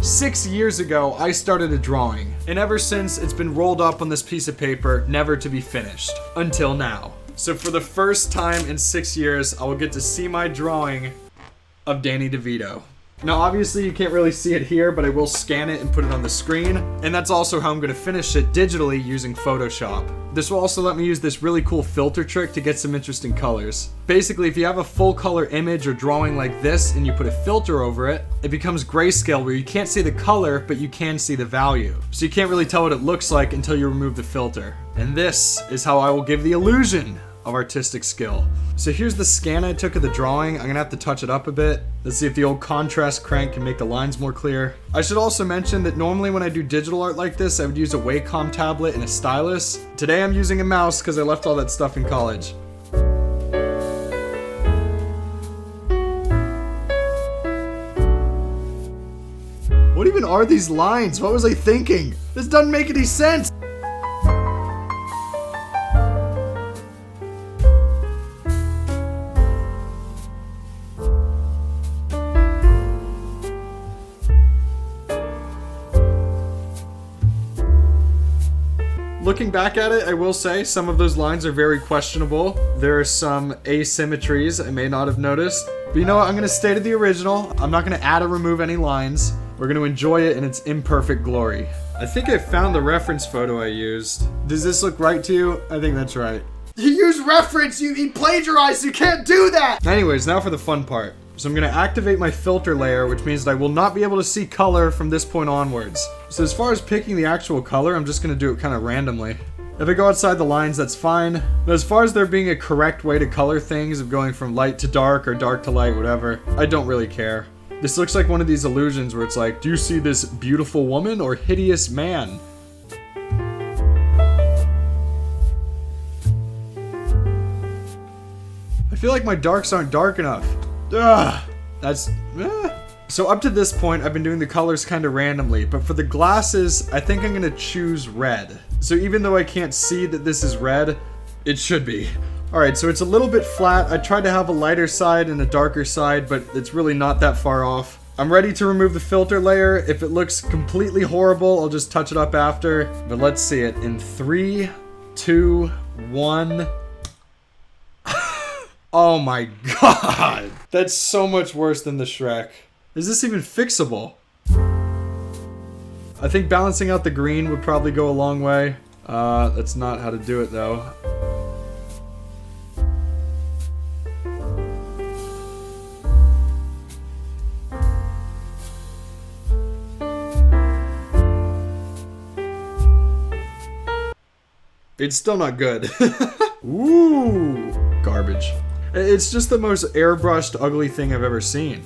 6 years ago, I started a drawing, and ever since, it's been rolled up on this piece of paper, never to be finished. Until now. So for the first time in 6 years, I will get to see my drawing of Danny DeVito. Now obviously you can't really see it here, but I will scan it and put it on the screen, and that's also how I'm going to finish it digitally using Photoshop. This will also let me use this really cool filter trick to get some interesting colors. Basically, if you have a full color image or drawing like this and you put a filter over it, it becomes grayscale where you can't see the color, but you can see the value. So you can't really tell what it looks like until you remove the filter. And this is how I will give the illusion of artistic skill. So here's the scan I took of the drawing. I'm gonna have to touch it up a bit. Let's see if the old contrast crank can make the lines more clear. I should also mention that normally when I do digital art like this, I would use a Wacom tablet and a stylus. Today I'm using a mouse because I left all that stuff in college. What even are these lines? What was I thinking? This doesn't make any sense! Looking back at it, I will say some of those lines are very questionable. There are some asymmetries I may not have noticed. But you know what? I'm going to stay to the original. I'm not going to add or remove any lines. We're going to enjoy it in its imperfect glory. I think I found the reference photo I used. Does this look right to you? I think that's right. You used reference! You plagiarized! You can't do that! Anyways, now for the fun part. So I'm going to activate my filter layer, which means that I will not be able to see color from this point onwards. So as far as picking the actual color, I'm just going to do it kind of randomly. If I go outside the lines, that's fine. But as far as there being a correct way to color things, of going from light to dark or dark to light, whatever, I don't really care. This looks like one of these illusions where it's like, do you see this beautiful woman or hideous man? I feel like my darks aren't dark enough. Ugh, So up to this point, I've been doing the colors kind of randomly, but for the glasses, I think I'm gonna choose red. So even though I can't see that this is red, it should be. Alright, so it's a little bit flat. I tried to have a lighter side and a darker side, but it's really not that far off. I'm ready to remove the filter layer. If it looks completely horrible, I'll just touch it up after. But let's see it in 3, 2, 1... Oh my god! That's so much worse than the Shrek. Is this even fixable? I think balancing out the green would probably go a long way. That's not how to do it though. It's still not good. Ooh, garbage. It's just the most airbrushed, ugly thing I've ever seen.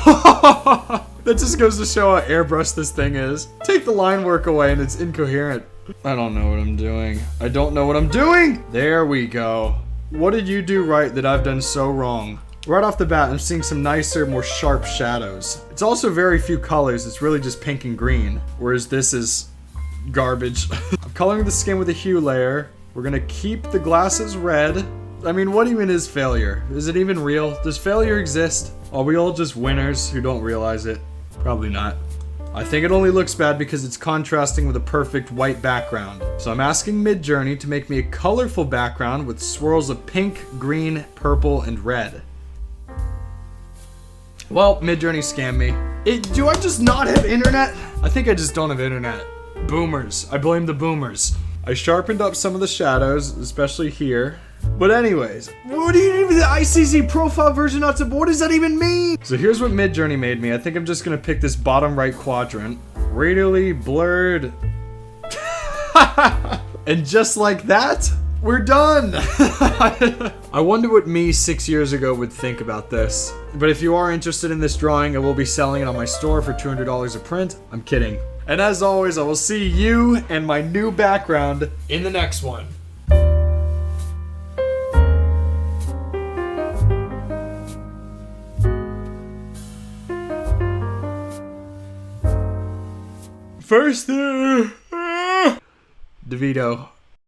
That just goes to show how airbrushed this thing is. Take the line work away and it's incoherent. I don't know what I'm doing. I don't know what I'm doing! There we go. What did you do right that I've done so wrong? Right off the bat, I'm seeing some nicer, more sharp shadows. It's also very few colors. It's really just pink and green. Whereas this is garbage. I'm coloring the skin with a hue layer. We're gonna keep the glasses red. I mean, what even is failure? Is it even real? Does failure exist? Are we all just winners who don't realize it? Probably not. I think it only looks bad because it's contrasting with a perfect white background. So I'm asking Midjourney to make me a colorful background with swirls of pink, green, purple, and red. Well, Midjourney scammed me. Do I just not have internet? I think I just don't have internet. Boomers. I blame the boomers. I sharpened up some of the shadows, especially here. But anyways, what do you even the ICZ profile version not to, what does that even mean? So here's what Midjourney made me. I think I'm just gonna pick this bottom right quadrant. Radially blurred. And just like that, we're done. I wonder what me 6 years ago would think about this. But if you are interested in this drawing, I will be selling it on my store for $200 a print. I'm kidding. And as always, I will see you and my new background in the next one. First, DeVito.